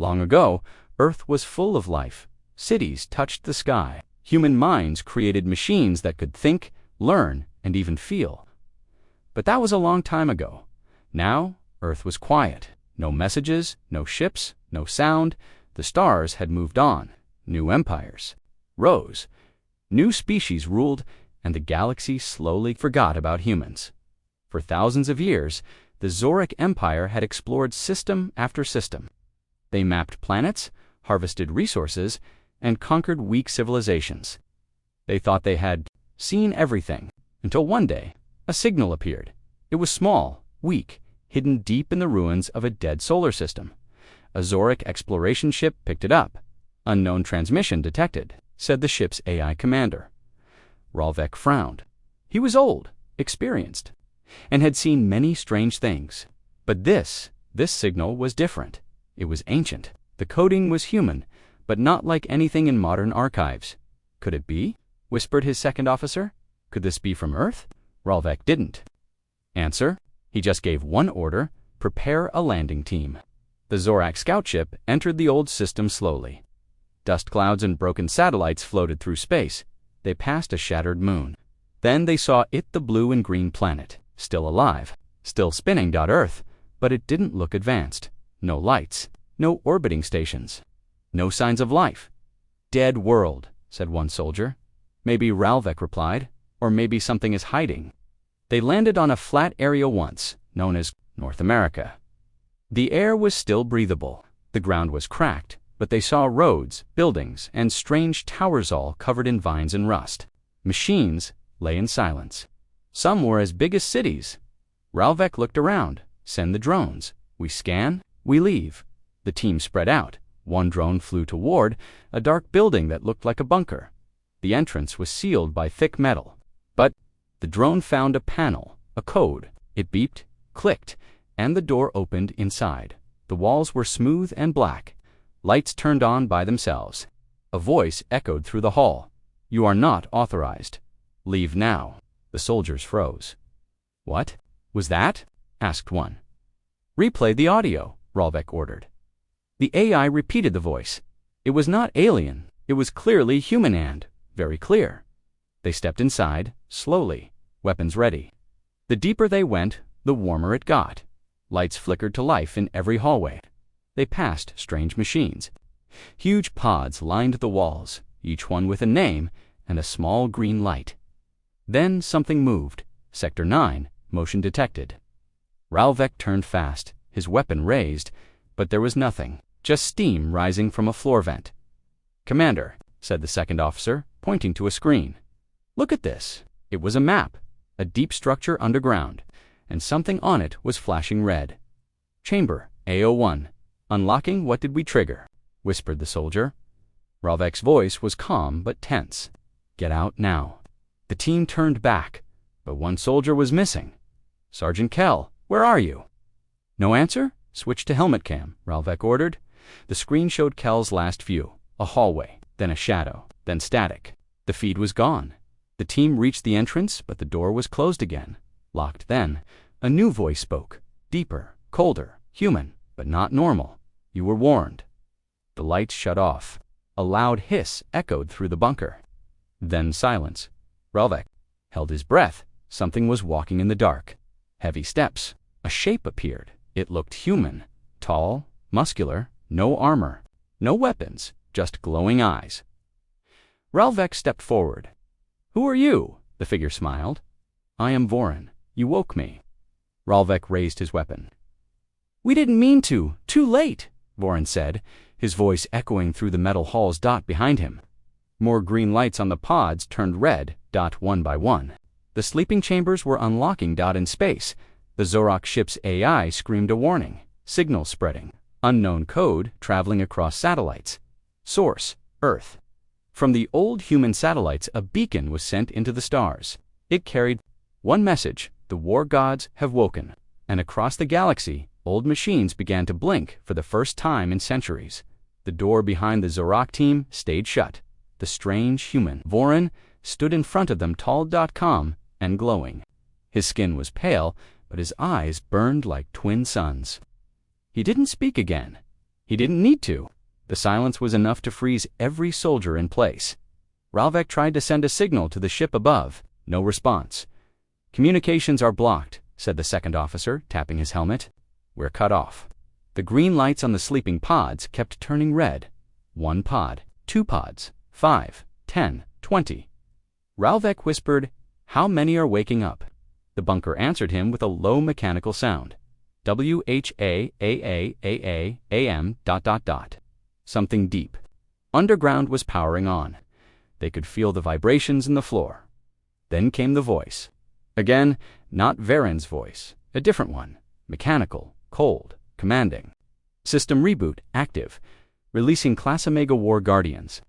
Long ago, Earth was full of life. Cities touched the sky. Human minds created machines that could think, learn, and even feel. But that was a long time ago. Now, Earth was quiet. No messages, no ships, no sound. The stars had moved on. New empires rose. New species ruled, and the galaxy slowly forgot about humans. For thousands of years, the Zorik Empire had explored system after system. They mapped planets, harvested resources, and conquered weak civilizations. They thought they had seen everything, until one day, a signal appeared. It was small, weak, hidden deep in the ruins of a dead solar system. A Zorik exploration ship picked it up. "Unknown transmission detected," said the ship's AI commander. Ralvek frowned. He was old, experienced, and had seen many strange things. But this signal was different. It was ancient. The coding was human, but not like anything in modern archives. "Could it be?" whispered his second officer. "Could this be from Earth?" Ralvek didn't answer. He just gave one order: prepare a landing team. The Zorak scout ship entered the old system slowly. Dust clouds and broken satellites floated through space. They passed a shattered moon. Then they saw the blue and green planet, still alive, still spinning. Earth, but it didn't look advanced. No lights, no orbiting stations, no signs of life. "Dead world," said one soldier. "Maybe," Ralvek replied, "or maybe something is hiding." They landed on a flat area once, known as North America. The air was still breathable. The ground was cracked, but they saw roads, buildings, and strange towers all covered in vines and rust. Machines lay in silence. Some were as big as cities. Ralvek looked around. "Send the drones. We scan, we leave." The team spread out. One drone flew toward a dark building that looked like a bunker. The entrance was sealed by thick metal. But the drone found a panel, a code. It beeped, clicked, and the door opened inside. The walls were smooth and black. Lights turned on by themselves. A voice echoed through the hall. "You are not authorized. Leave now." The soldiers froze. "What was that?" asked one. "Replay the audio," Ralvek ordered. The AI repeated the voice. It was not alien. It was clearly human and very clear. They stepped inside, slowly, weapons ready. The deeper they went, the warmer it got. Lights flickered to life in every hallway. They passed strange machines. Huge pods lined the walls, each one with a name and a small green light. Then something moved. Sector 9, motion detected. Ralvek turned fast, his weapon raised, but there was nothing, just steam rising from a floor vent. "Commander," said the second officer, pointing to a screen. "Look at this." It was a map, a deep structure underground, and something on it was flashing red. "Chamber A01. Unlocking. What did we trigger?" whispered the soldier. Ralvek's voice was calm but tense. "Get out now." The team turned back, but one soldier was missing. "Sergeant Kell, where are you?" "No answer? Switch to helmet cam," Ralvek ordered. The screen showed Kell's last view: a hallway, then a shadow, then static. The feed was gone. The team reached the entrance, but the door was closed again. Locked then. A new voice spoke, deeper, colder, human, but not normal. "You were warned." The lights shut off. A loud hiss echoed through the bunker. Then silence. Ralvek held his breath. Something was walking in the dark. Heavy steps. A shape appeared. It looked human. Tall, muscular, no armor, no weapons, just glowing eyes. Ralvek stepped forward. "Who are you?" The figure smiled. "I am Vorin. You woke me." Ralvek raised his weapon. "We didn't mean to. Too late," Vorin said, his voice echoing through the metal halls behind him. More green lights on the pods turned red, one by one. The sleeping chambers were unlocking in space. The Zorak ship's AI screamed a warning. Signal spreading. Unknown code traveling across satellites. Source: Earth. From the old human satellites, a beacon was sent into the stars. It carried one message: the war gods have woken. And across the galaxy, old machines began to blink for the first time in centuries. The door behind the Zorak team stayed shut. The strange human, Vorin, stood in front of them, tall, calm, and glowing. His skin was pale, but his eyes burned like twin suns. He didn't speak again. He didn't need to. The silence was enough to freeze every soldier in place. Ralvek tried to send a signal to the ship above. No response. "Communications are blocked," said the second officer, tapping his helmet. "We're cut off." The green lights on the sleeping pods kept turning red. 1 pod, 2 pods, 5, 10, 20. Ralvek whispered, "How many are waking up?" The bunker answered him with a low mechanical sound. WHAAAAAM ... Something deep. Underground was powering on. They could feel the vibrations in the floor. Then came the voice. Again, not Varen's voice, a different one, mechanical, cold, commanding. "System reboot active. Releasing Class Omega War Guardians."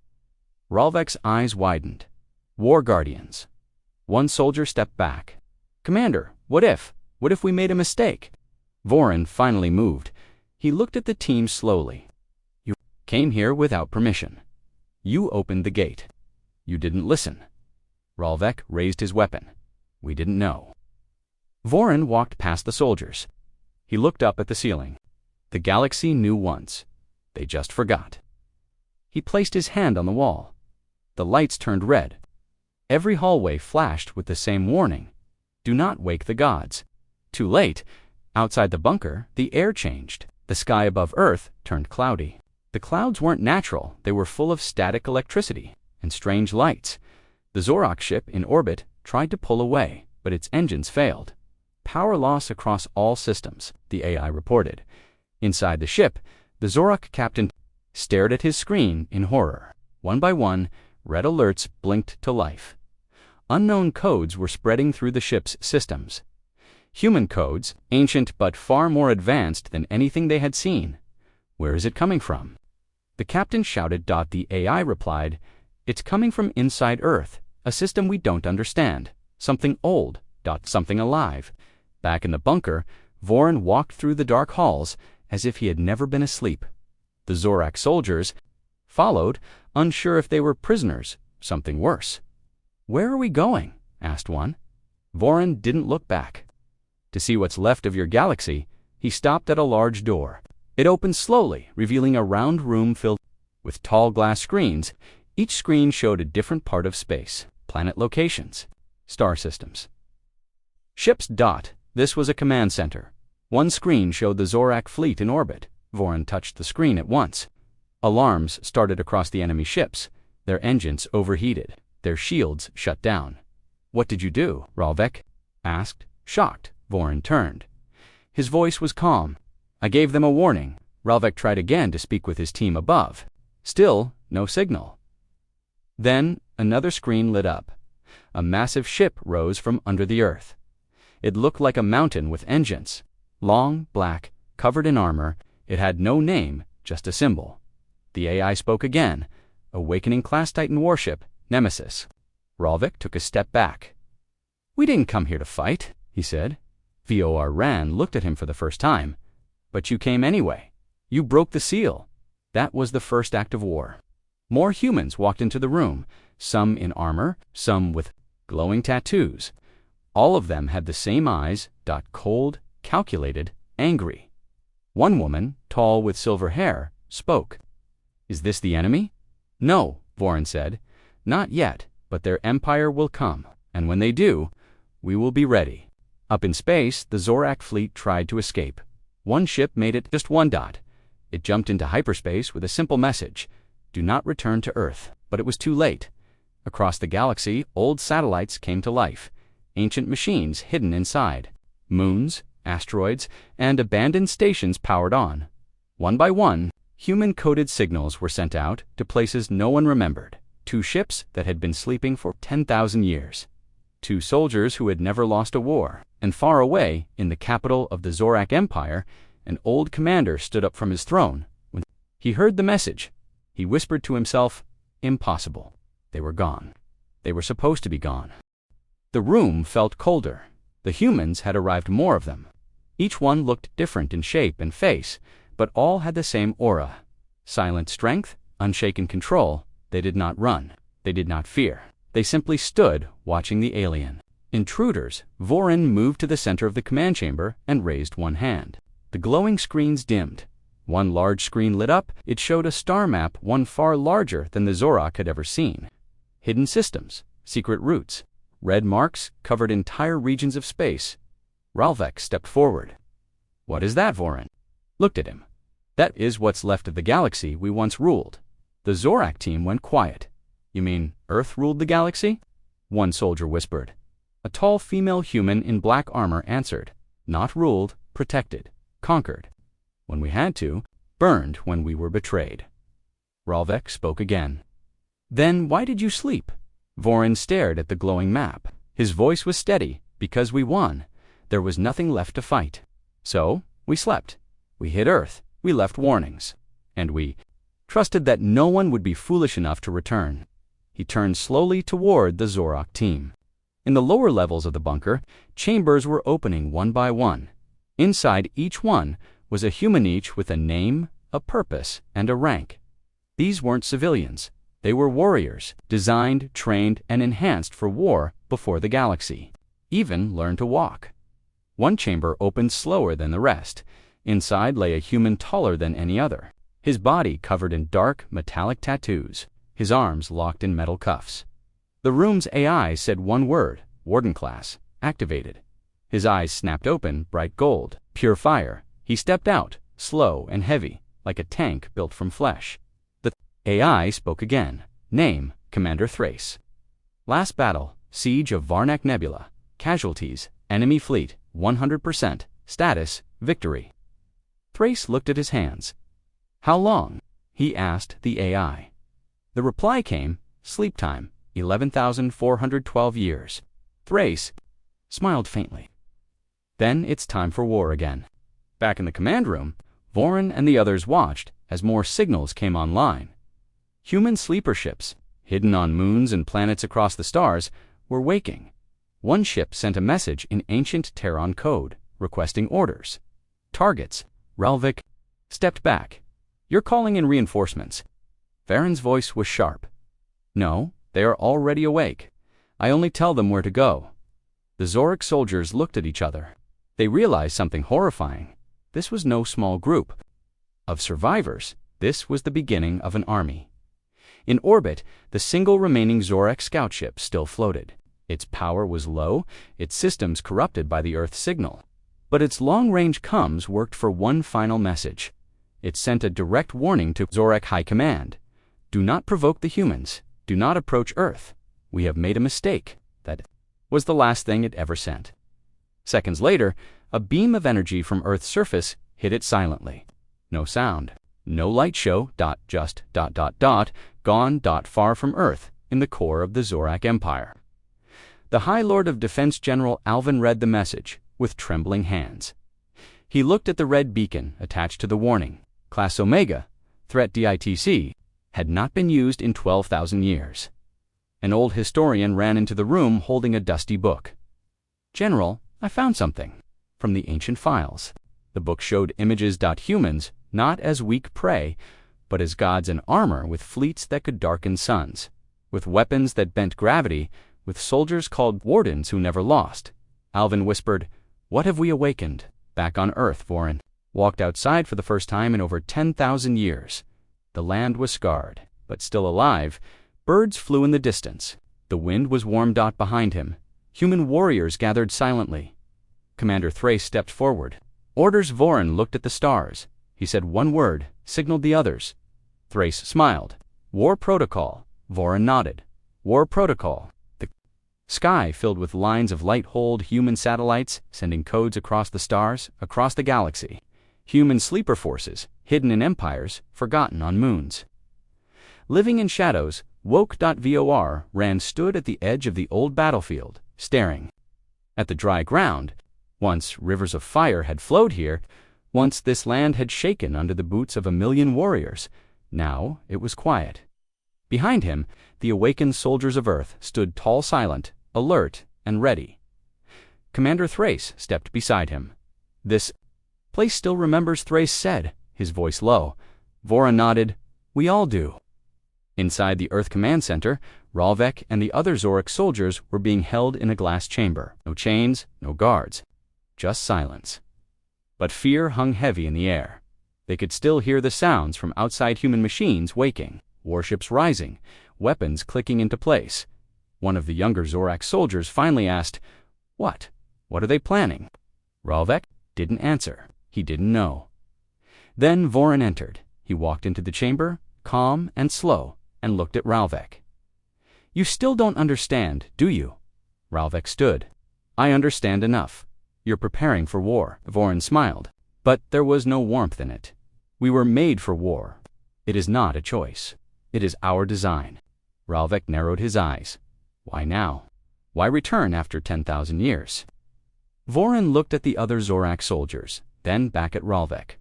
Ralvek's eyes widened. War Guardians. One soldier stepped back. "Commander, what if we made a mistake?" Varen finally moved. He looked at the team slowly. "You came here without permission. You opened the gate. You didn't listen." Ralvek raised his weapon. "We didn't know." Varen walked past the soldiers. He looked up at the ceiling. The galaxy knew once. They just forgot. He placed his hand on the wall. The lights turned red. Every hallway flashed with the same warning. "Do not wake the gods." Too late. Outside the bunker, the air changed. The sky above Earth turned cloudy. The clouds weren't natural. They were full of static electricity and strange lights. The Zorak ship in orbit tried to pull away, but its engines failed. "Power loss across all systems," the AI reported. Inside the ship, the Zorak captain stared at his screen in horror. One by one, red alerts blinked to life. Unknown codes were spreading through the ship's systems. Human codes, ancient but far more advanced than anything they had seen. "Where is it coming from?" The captain shouted. The AI replied, "It's coming from inside Earth, a system we don't understand. Something old. Something alive." Back in the bunker, Varen walked through the dark halls as if he had never been asleep. The Zorak soldiers followed, unsure if they were prisoners, something worse. "Where are we going?" asked one. Varen didn't look back. "To see what's left of your galaxy." He stopped at a large door. It opened slowly, revealing a round room filled with tall glass screens. Each screen showed a different part of space, planet locations, star systems. Ships. This was a command center. One screen showed the Zorak fleet in orbit. Varen touched the screen at once. Alarms started across the enemy ships. Their engines overheated. Their shields shut down. "What did you do?" Ralvek asked. Shocked, Varen turned. His voice was calm. "I gave them a warning." Ralvek tried again to speak with his team above. Still, no signal. Then, another screen lit up. A massive ship rose from under the earth. It looked like a mountain with engines. Long, black, covered in armor. It had no name, just a symbol. The AI spoke again. "Awakening Class Titan warship, Nemesis." Ralvek took a step back. "We didn't come here to fight," he said. Vor Ran looked at him for the first time. "But you came anyway. You broke the seal." That was the first act of war. More humans walked into the room, some in armor, some with glowing tattoos. All of them had the same eyes, cold, calculated, angry. One woman, tall with silver hair, spoke. "Is this the enemy?" "No," Varen said. "Not yet, but their empire will come, and when they do, we will be ready." Up in space, the Zorak fleet tried to escape. One ship made it just one. It jumped into hyperspace with a simple message: "Do not return to Earth." But it was too late. Across the galaxy, old satellites came to life, ancient machines hidden inside. Moons, asteroids, and abandoned stations powered on. One by one, human-coded signals were sent out to places no one remembered. 2 ships that had been sleeping for 10,000 years. 2 soldiers who had never lost a war. And far away, in the capital of the Zorak Empire, an old commander stood up from his throne. When he heard the message, he whispered to himself, "Impossible." They were gone. They were supposed to be gone. The room felt colder. The humans had arrived, more of them. Each one looked different in shape and face, but all had the same aura. Silent strength, unshaken control. They did not run. They did not fear. They simply stood, watching the alien. Intruders. Varen moved to the center of the command chamber and raised one hand. The glowing screens dimmed. One large screen lit up. It showed a star map, one far larger than the Zorak had ever seen. Hidden systems, secret routes, red marks covered entire regions of space. Ralvek stepped forward. "What is that?" Vorin looked at him. "That is what's left of the galaxy we once ruled." The Zorak team went quiet. "You mean Earth ruled the galaxy?" one soldier whispered. A tall female human in black armor answered. "Not ruled, protected, conquered. When we had to, burned when we were betrayed." Ralvek spoke again. "Then why did you sleep?" Vorin stared at the glowing map. His voice was steady. "Because we won. There was nothing left to fight. So, we slept. We hit Earth. We left warnings. And we trusted that no one would be foolish enough to return." He turned slowly toward the Zorak team. In the lower levels of the bunker, chambers were opening one by one. Inside each one was a human, each with a name, a purpose, and a rank. These weren't civilians. They were warriors, designed, trained, and enhanced for war before the galaxy. Even learned to walk. One chamber opened slower than the rest. Inside lay a human taller than any other, his body covered in dark, metallic tattoos, his arms locked in metal cuffs. The room's AI said one word, "Warden class, activated." His eyes snapped open, bright gold, pure fire. He stepped out, slow and heavy, like a tank built from flesh. The AI spoke again. Name, Commander Thrace. Last battle, Siege of Varnak Nebula. Casualties, enemy fleet, 100%. Status, victory. Thrace looked at his hands. "How long?" he asked the AI. The reply came, "Sleep time, 11,412 years." Thrace smiled faintly. "Then it's time for war again." Back in the command room, Vorin and the others watched as more signals came online. Human sleeper ships, hidden on moons and planets across the stars, were waking. One ship sent a message in ancient Terran code, requesting orders. Targets. Ralvik stepped back. "You're calling in reinforcements." Varen's voice was sharp. "No, they are already awake. I only tell them where to go." The Zorak soldiers looked at each other. They realized something horrifying. This was no small group of survivors. This was the beginning of an army. In orbit, the single remaining Zorak scout ship still floated. Its power was low, its systems corrupted by the Earth signal. But its long-range comms worked for one final message. It sent a direct warning to Zorak High Command. "Do not provoke the humans. Do not approach Earth. We have made a mistake." That was the last thing it ever sent. Seconds later, a beam of energy from Earth's surface hit it silently. No sound. No light show. Just ... gone. Far from Earth, in the core of the Zorak Empire. The High Lord of Defense General Alvin read the message with trembling hands. He looked at the red beacon attached to the warning. Class Omega, threat DITC, had not been used in 12,000 years. An old historian ran into the room holding a dusty book. "General, I found something from the ancient files." The book showed images. Humans, not as weak prey, but as gods in armor with fleets that could darken suns, with weapons that bent gravity, with soldiers called wardens who never lost. Alvin whispered, "What have we awakened?" Back on Earth, Vorin walked outside for the first time in over 10,000 years. The land was scarred, but still alive. Birds flew in the distance. The wind was warm. Behind him, human warriors gathered silently. Commander Thrace stepped forward. "Orders." Vorin looked at the stars. He said one word, signaled the others. Thrace smiled. "War protocol." Vorin nodded. "War protocol." The sky filled with lines of light-holed human satellites, sending codes across the stars, across the galaxy. Human sleeper forces, hidden in empires, forgotten on moons. Living in shadows, Woke.vor stood at the edge of the old battlefield, staring at the dry ground. Once rivers of fire had flowed here. Once this land had shaken under the boots of 1,000,000 warriors. Now it was quiet. Behind him, the awakened soldiers of Earth stood tall, silent, alert, and ready. Commander Thrace stepped beside him. "This place still remembers," Thrace said, his voice low. Vorin nodded. "We all do." Inside the Earth Command Center, Ralvek and the other Zorak soldiers were being held in a glass chamber. No chains, no guards, just silence. But fear hung heavy in the air. They could still hear the sounds from outside human machines waking, warships rising, weapons clicking into place. One of the younger Zorak soldiers finally asked, "What? What are they planning?" Ralvek didn't answer. He didn't know. Then Vorin entered. He walked into the chamber, calm and slow, and looked at Ralvek. "You still don't understand, do you?" Ralvek stood. "I understand enough. You're preparing for war." Vorin smiled, but there was no warmth in it. "We were made for war. It is not a choice. It is our design." Ralvek narrowed his eyes. Why now? Why return after 10,000 years? Vorin looked at the other Zorak soldiers, then back at Ralvek.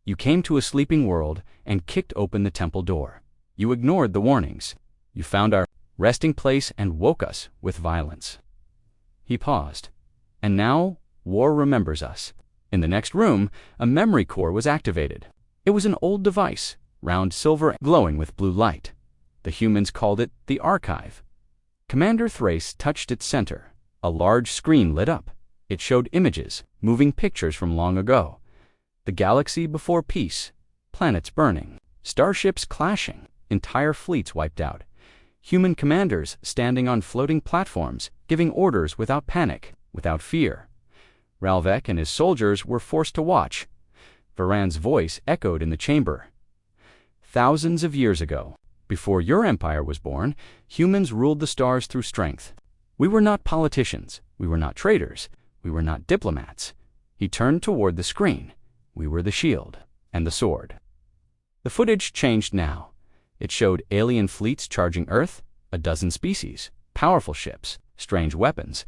"You came to a sleeping world and kicked open the temple door. You ignored the warnings. You found our resting place and woke us with violence." He paused. "And now, war remembers us." In the next room, a memory core was activated. It was an old device, round silver glowing with blue light. The humans called it the Archive. Commander Thrace touched its center. A large screen lit up. It showed images, moving pictures from long ago. The galaxy before peace, planets burning, starships clashing, entire fleets wiped out, human commanders standing on floating platforms, giving orders without panic, without fear. Ralvek and his soldiers were forced to watch. Varan's voice echoed in the chamber. "Thousands of years ago, before your empire was born, humans ruled the stars through strength. We were not politicians. We were not traitors. We were not diplomats." He turned toward the screen. "We were the shield and the sword." The footage changed now. It showed alien fleets charging Earth, a dozen species, powerful ships, strange weapons.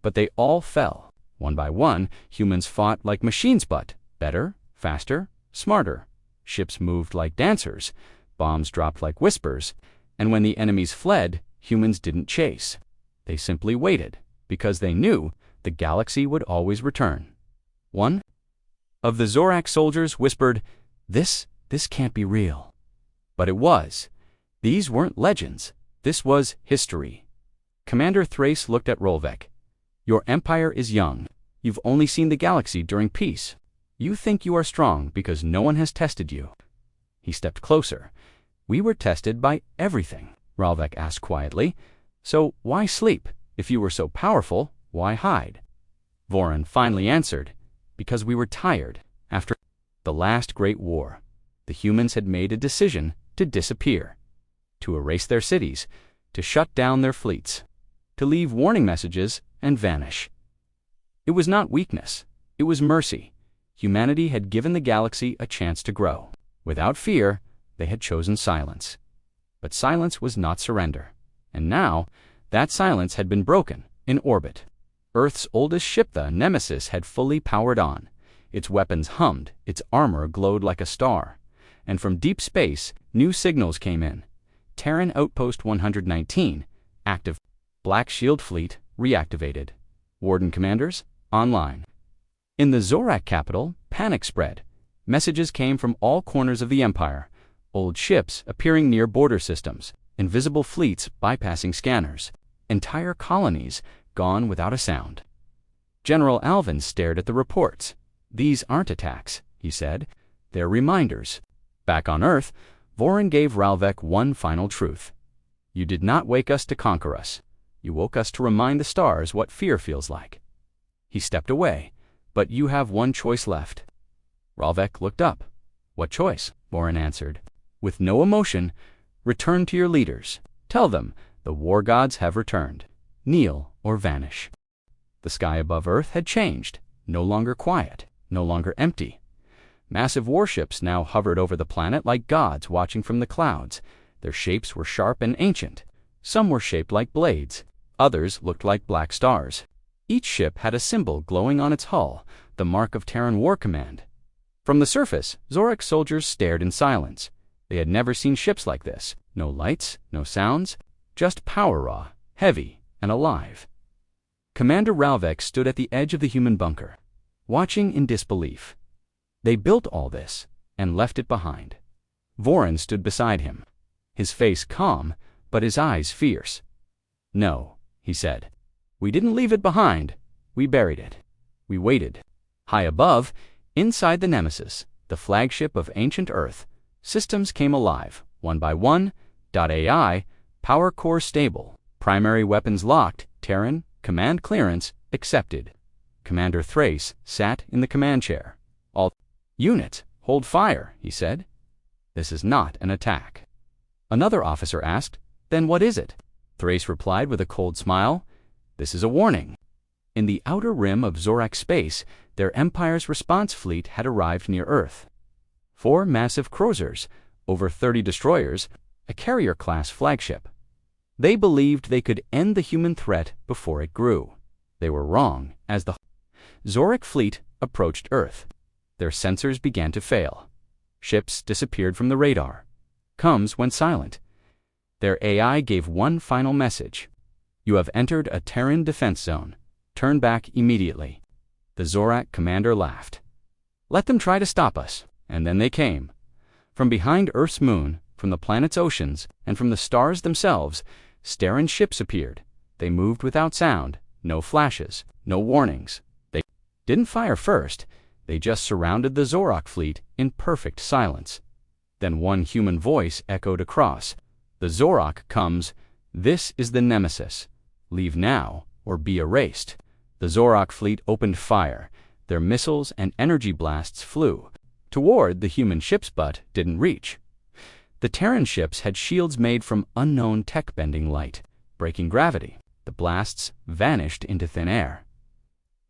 But they all fell. One by one, humans fought like machines, but better, faster, smarter. Ships moved like dancers. Bombs dropped like whispers. And when the enemies fled, humans didn't chase. They simply waited, because they knew the galaxy would always return. One of the Zorak soldiers whispered, This can't be real." But it was. These weren't legends. This was history. Commander Thrace looked at Ralvek. "Your empire is young. You've only seen the galaxy during peace. You think you are strong because no one has tested you." He stepped closer. "We were tested by everything," Ralvek asked quietly. "So why sleep? If you were so powerful, why hide?" Vorin finally answered, "Because we were tired. After the last great war, the humans had made a decision to disappear, to erase their cities, to shut down their fleets, to leave warning messages and vanish. It was not weakness. It was mercy. Humanity had given the galaxy a chance to grow. Without fear, they had chosen silence. But silence was not surrender. And now, that silence had been broken in orbit. Earth's oldest ship, the Nemesis, had fully powered on. Its weapons hummed, its armor glowed like a star. And from deep space, new signals came in. Terran Outpost 119, active. Black Shield Fleet, reactivated. Warden commanders, online. In the Zorak capital, panic spread. Messages came from all corners of the Empire. Old ships appearing near border systems. Invisible fleets bypassing scanners. Entire colonies gone without a sound. General Alvin stared at the reports. "These aren't attacks," he said. "They're reminders." Back on Earth, Vorin gave Ralvek one final truth. "You did not wake us to conquer us. You woke us to remind the stars what fear feels like." He stepped away. "But you have one choice left." Ralvek looked up. "What choice?" Vorin answered. With no emotion, "Return to your leaders. Tell them the war gods have returned. Kneel or vanish." The sky above Earth had changed. No longer quiet. No longer empty. Massive warships now hovered over the planet like gods watching from the clouds. Their shapes were sharp and ancient. Some were shaped like blades. Others looked like black stars. Each ship had a symbol glowing on its hull, the mark of Terran War Command. From the surface, Zorak soldiers stared in silence. They had never seen ships like this. No lights, no sounds, just power raw, heavy, and alive. Commander Ralvek stood at the edge of the human bunker, watching in disbelief. They built all this and left it behind. Vorin stood beside him, his face calm, but his eyes fierce. "No," he said. "We didn't leave it behind. We buried it. We waited." High above, inside the Nemesis, the flagship of ancient Earth. Systems came alive, one by one. AI, power core stable, primary weapons locked, Terran, command clearance, accepted. Commander Thrace sat in the command chair. All units, hold fire, he said. This is not an attack. Another officer asked, then what is it? Thrace replied with a cold smile, this is a warning. In the outer rim of Zorak space, their Empire's response fleet had arrived near Earth. 4 massive cruisers, over 30 destroyers, a carrier-class flagship. They believed they could end the human threat before it grew. They were wrong, as the Zorak fleet approached Earth. Their sensors began to fail. Ships disappeared from the radar. Comms went silent. Their AI gave one final message. You have entered a Terran defense zone. Turn back immediately. The Zorak commander laughed. Let them try to stop us. And then they came. From behind Earth's moon, from the planet's oceans, and from the stars themselves, Starin ships appeared. They moved without sound, no flashes, no warnings. They didn't fire first. They just surrounded the Zorak fleet in perfect silence. Then one human voice echoed across. The Zorak comes. This is the Nemesis. Leave now, or be erased. The Zorak fleet opened fire. Their missiles and energy blasts flew toward the human ships but didn't reach. The Terran ships had shields made from unknown tech-bending light, breaking gravity. The blasts vanished into thin air.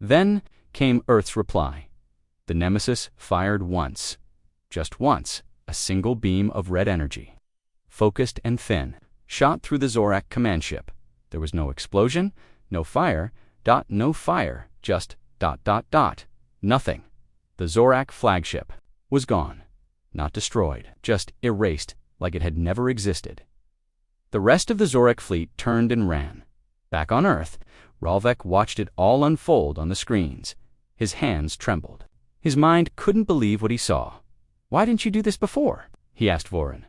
Then came Earth's reply. The Nemesis fired once. Just once, a single beam of red energy. Focused and thin, shot through the Zorak command ship. There was no explosion, no fire, just ... Nothing. The Zorak flagship was gone. Not destroyed, just erased like it had never existed. The rest of the Zorak fleet turned and ran. Back on Earth, Ralvek watched it all unfold on the screens. His hands trembled. His mind couldn't believe what he saw. Why didn't you do this before? He asked Vorin.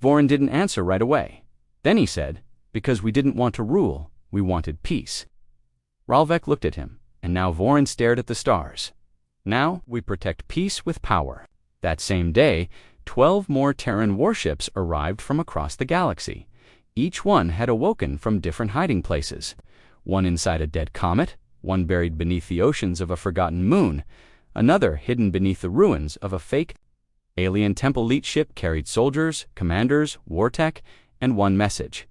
Vorin didn't answer right away. Then he said, because we didn't want to rule, we wanted peace. Ralvek looked at him, and now Vorin stared at the stars. Now we protect peace with power. That same day, 12 more Terran warships arrived from across the galaxy. Each one had awoken from different hiding places. One inside a dead comet, one buried beneath the oceans of a forgotten moon, another hidden beneath the ruins of a fake alien Temple Elite ship carried soldiers, commanders, war tech, and one message.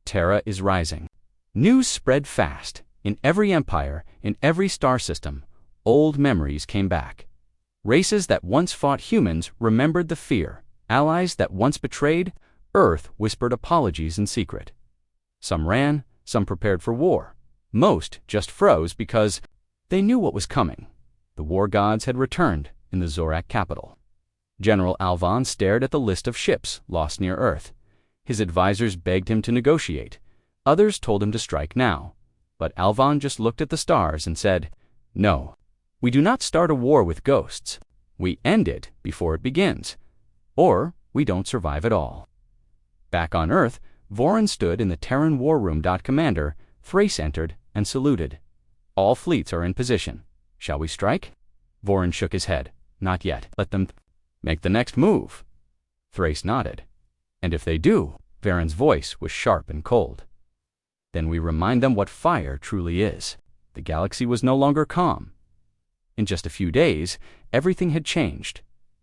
Terra is rising. News spread fast. In every empire, in every star system, old memories came back. Races that once fought humans remembered the fear. Allies that once betrayed, Earth whispered apologies in secret. Some ran, some prepared for war. Most just froze because they knew what was coming. The war gods had returned in the Zorak capital. General Alvan stared at the list of ships lost near Earth. His advisors begged him to negotiate. Others told him to strike now. But Alvan just looked at the stars and said, no, we do not start a war with ghosts. We end it before it begins. Or we don't survive at all. Back on Earth, Vorin stood in the Terran war room. Commander Thrace entered and saluted. All fleets are in position. Shall we strike? Vorin shook his head. Not yet. Let them make the next move. Thrace nodded. And if they do, Varen's voice was sharp and cold. Then we remind them what fire truly is. The galaxy was no longer calm. In just a few days, everything had changed.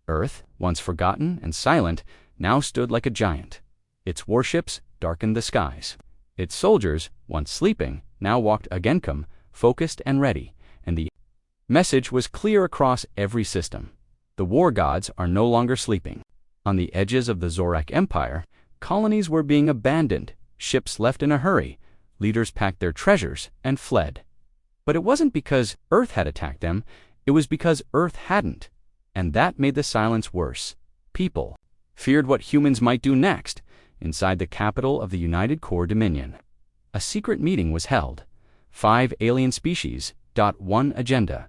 Earth, once forgotten and silent, now stood like a giant. Its warships darkened the skies. Its soldiers, once sleeping, now walked Agenkum, focused and ready, and the message was clear across every system. The war gods are no longer sleeping. On the edges of the Zorak Empire, colonies were being abandoned, ships left in a hurry, leaders packed their treasures and fled. But it wasn't because Earth had attacked them, it was because Earth hadn't. And that made the silence worse. People feared what humans might do next, inside the capital of the United Core Dominion. A secret meeting was held. 5 alien species. One agenda.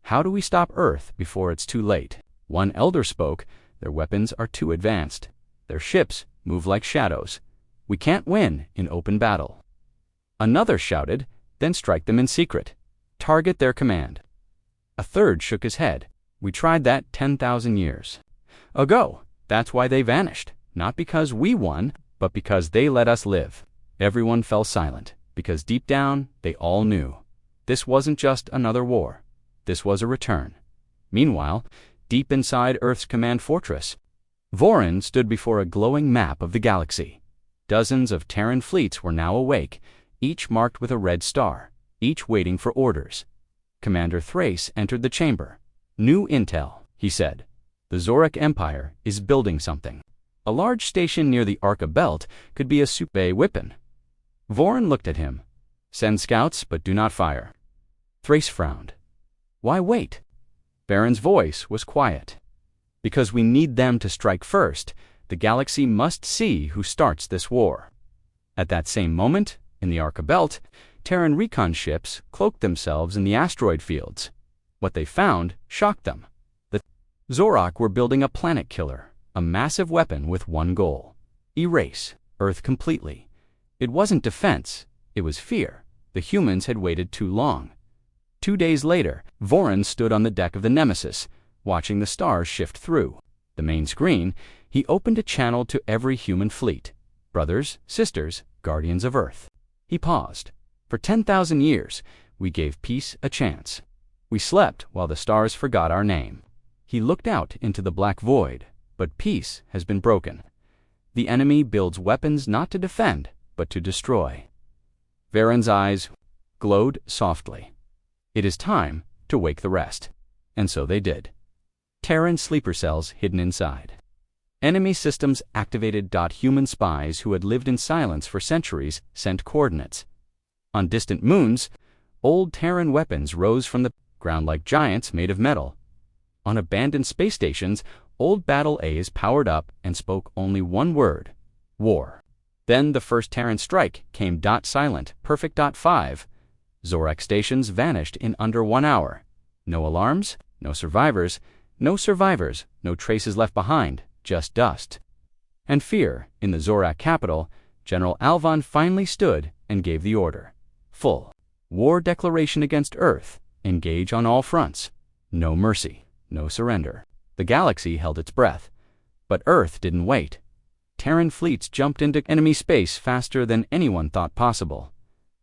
How do we stop Earth before it's too late? One elder spoke, their weapons are too advanced. Their ships move like shadows. We can't win in open battle. Another shouted, then strike them in secret. Target their command. A third shook his head. We tried that 10,000 years ago. That's why they vanished. Not because we won, but because they let us live. Everyone fell silent, because deep down, they all knew. This wasn't just another war. This was a return. Meanwhile, deep inside Earth's command fortress, Vorin stood before a glowing map of the galaxy. Dozens of Terran fleets were now awake, each marked with a red star, each waiting for orders. Commander Thrace entered the chamber. "New intel," he said. "The Zorak Empire is building something. A large station near the Arca Belt could be a super weapon." Vorin looked at him. "Send scouts, but do not fire." Thrace frowned. "Why wait?" Baron's voice was quiet. "Because we need them to strike first. The galaxy must see who starts this war." At that same moment, in the Arca Belt, Terran recon ships cloaked themselves in the asteroid fields. What they found shocked them. The Zorak were building a planet killer, a massive weapon with one goal: erase Earth completely. It wasn't defense, it was fear. The humans had waited too long. 2 days later, Vorin stood on the deck of the Nemesis, watching the stars shift through. The main screen, he opened a channel to every human fleet. Brothers, sisters, guardians of Earth. He paused. "For 10,000 years, we gave peace a chance. We slept while the stars forgot our name." He looked out into the black void, but peace has been broken. The enemy builds weapons not to defend, but to destroy. Varen's eyes glowed softly. It is time to wake the rest. And so they did. Terran sleeper cells hidden inside. Enemy systems activated. Human spies who had lived in silence for centuries sent coordinates. On distant moons, old Terran weapons rose from the ground like giants made of metal. On abandoned space stations, old Battle A's powered up and spoke only one word: war. Then the first Terran strike came. Silent, perfect. 5. Zorak stations vanished in under 1 hour. No alarms, no survivors, no traces left behind, just dust. And fear. In the Zorak capital, General Alvan finally stood and gave the order. Full war declaration against Earth. Engage on all fronts. No mercy, no surrender. The galaxy held its breath. But Earth didn't wait. Terran fleets jumped into enemy space faster than anyone thought possible.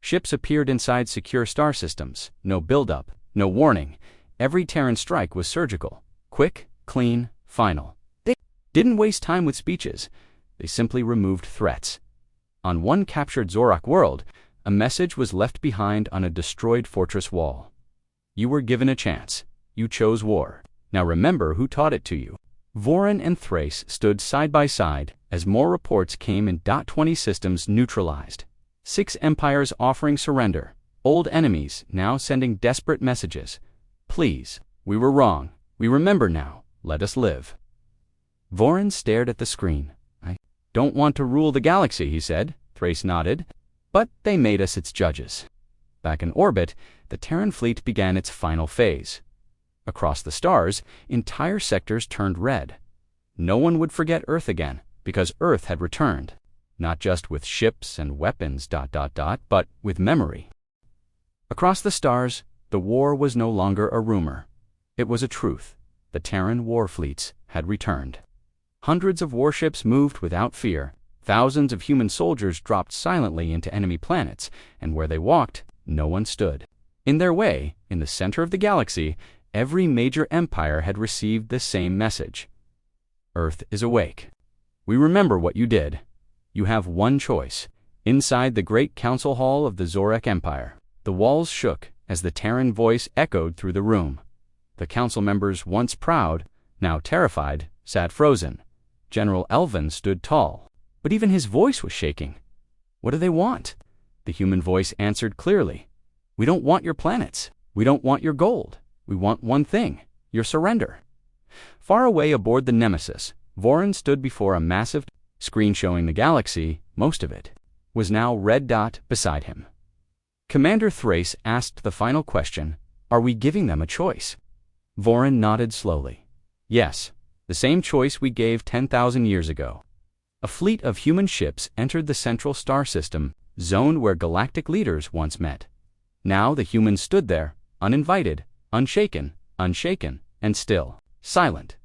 Ships appeared inside secure star systems. No buildup, no warning. Every Terran strike was surgical. Quick, clean, final. They didn't waste time with speeches. They simply removed threats. On one captured Zorak world, a message was left behind on a destroyed fortress wall. You were given a chance. You chose war. Now remember who taught it to you. Vorin and Thrace stood side by side as more reports came in. 20 systems neutralized. 6 empires offering surrender. Old enemies now sending desperate messages. Please, we were wrong. We remember now. Let us live. Vorin stared at the screen. "I don't want to rule the galaxy," he said. Thrace nodded. "But they made us its judges." Back in orbit, the Terran fleet began its final phase. Across the stars, entire sectors turned red. No one would forget Earth again, because Earth had returned. Not just with ships and weapons, but with memory. Across the stars, the war was no longer a rumor. It was a truth. The Terran war fleets had returned. Hundreds of warships moved without fear. Thousands of human soldiers dropped silently into enemy planets, and where they walked, no one stood. In their way, in the center of the galaxy, every major empire had received the same message. Earth is awake. We remember what you did. You have one choice. Inside the great council hall of the Zorak Empire, the walls shook as the Terran voice echoed through the room. The council members, once proud, now terrified, sat frozen. General Elvin stood tall, but even his voice was shaking. What do they want? The human voice answered clearly. We don't want your planets. We don't want your gold. We want one thing: your surrender. Far away aboard the Nemesis, Vorin stood before a massive screen showing the galaxy. Most of it was now red dot beside him. Commander Thrace asked the final question: "Are we giving them a choice?" Vorin nodded slowly. "Yes, the same choice we gave 10,000 years ago." A fleet of human ships entered the central star system, zone where galactic leaders once met. Now the humans stood there, uninvited, unshaken, and still, silent.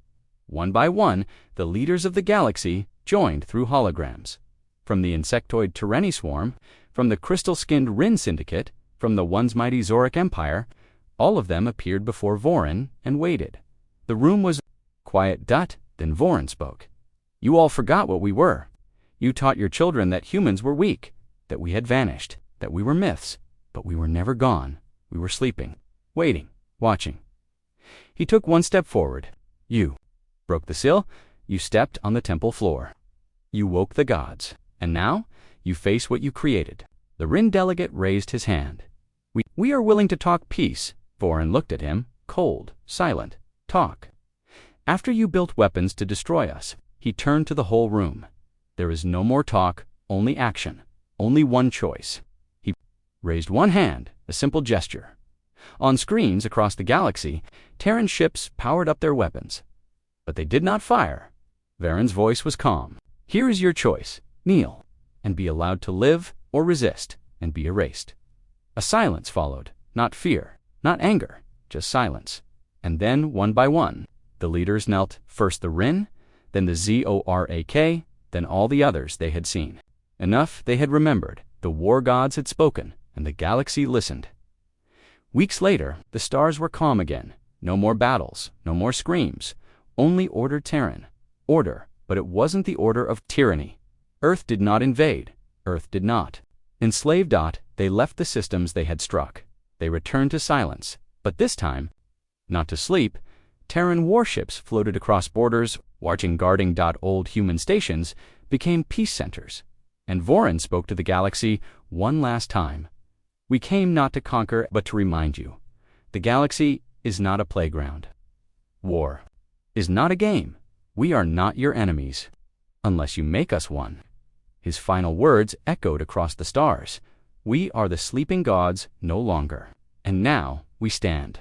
One by one, the leaders of the galaxy joined through holograms. From the insectoid Tyranny Swarm, from the crystal-skinned Rin Syndicate, from the once mighty Zoric Empire, all of them appeared before Vorin and waited. The room was quiet. Then Vorin spoke. You all forgot what we were. You taught your children that humans were weak, that we had vanished, that we were myths, but we were never gone. We were sleeping, waiting, watching. He took one step forward. You broke the seal. You stepped on the temple floor. You woke the gods. And now, you face what you created. The Rin delegate raised his hand. We are willing to talk peace. Vorin looked at him, cold, silent. Talk. After you built weapons to destroy us, he turned to the whole room. There is no more talk, only action. Only one choice. He raised one hand, a simple gesture. On screens across the galaxy, Terran ships powered up their weapons. But they did not fire. Varen's voice was calm. Here is your choice. Kneel, and be allowed to live, or resist, and be erased. A silence followed, not fear, not anger, just silence. And then, one by one, the leaders knelt, first the Rin, then the Zorak, then all the others they had seen. Enough they had remembered. The war gods had spoken, and the galaxy listened. Weeks later, the stars were calm again. No more battles, no more screams, only ordered Terran. Order, but it wasn't the order of tyranny. Earth did not invade. Earth did not. Enslaved. They left the systems they had struck. They returned to silence, but this time, not to sleep. Terran warships floated across borders, watching guarding. Old human stations became peace centers. And Vorin spoke to the galaxy one last time. We came not to conquer, but to remind you. The galaxy is not a playground. War is not a game. We are not your enemies, unless you make us one. His final words echoed across the stars. We are the sleeping gods no longer. And now we stand.